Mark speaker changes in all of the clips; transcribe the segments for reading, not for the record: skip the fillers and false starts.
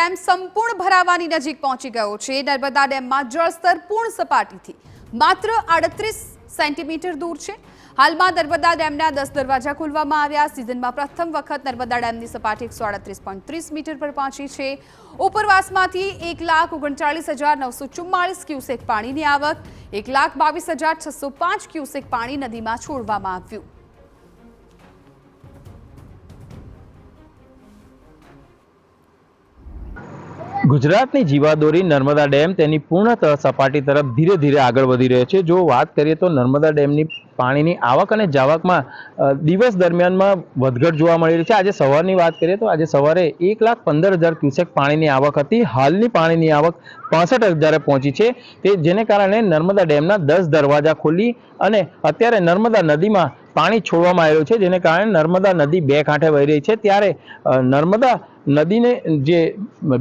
Speaker 1: Dam સંપૂર્ણ ભરાવાની નજીક પહોંચી ગયો છે। નર્મદા ડેમમાં જળસ્તર પૂર્ણ સપાટીથી માત્ર 38 સેન્ટીમીટર દૂર છે। હાલમાં નર્મદા ડેમના 10 દરવાજા ખોલવામાં આવ્યા। સિઝનમાં પ્રથમ વખત નર્મદા ડેમની સપાટી 138.30 મીટર પર પહોંચી છે। ઉપરવાસમાંથી 1,39,944 ક્યુસેક પાણીની આવક, 1,22,605 ક્યુસેક પાણી નદીમાં છોડવામાં આવ્યું।
Speaker 2: ગુજરાतની जीवादोरी नर्मदा डेम तेनी पूर्णतः सपाटी तरफ धीरे धीरे आगळ वधी रह्यो छे। जो बात करिए तो नर्मदा डेमनी पाणीनी आवक अने जावकमां दिवस दरमियानमां वधघट जोवा मळी रही छे। आज सवारनी बात करिए तो आज सवारे 1,15,000 क्यूसेक पाणीनी आवक हती। हालनी पाणीनी आवक 65,000 पहोंची छे। ते जेने कारणे नर्मदा डेमना 10 दरवाजा खोली अने अत्यारे नर्मदा नदीमां पाणी छोड़वामां आव्युं छे, जेने कारणे नर्मदा नदी बे कांठे वही रही छे। त्यारे नर्मदा नदीने जे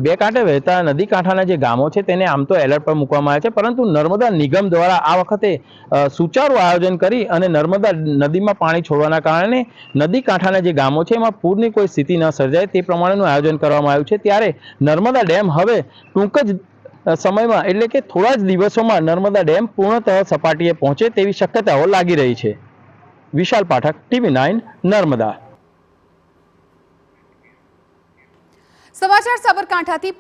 Speaker 2: बे कांठे वहेता नदी कांठाना जे गामो छे तेने आम तो एलर्ट पर मूकवामां आव्या छे, परंतु नर्मदा निगम द्वारा आ वखते सुचारू आयोजन करी अने नर्मदा नदीमां पाणी छोड़वाना कारणे नदी कांठाना जे गामो छे एमां पूरनी कोई स्थिति न सर्जाय ते प्रमाणेनुं आयोजन करवामां आव्युं छे। त्यारे नर्मदा डेम हवे टूंक ज समयमां एटले के थोड़ा ज दिवसोमां नर्मदा डेम पूर्णतः सपाटीए पहोंचे तेवी शक्यताओ लागी रही छे। विशाल पाठक, TV9 नर्मदा।
Speaker 1: समाचार साबरकांठाथी।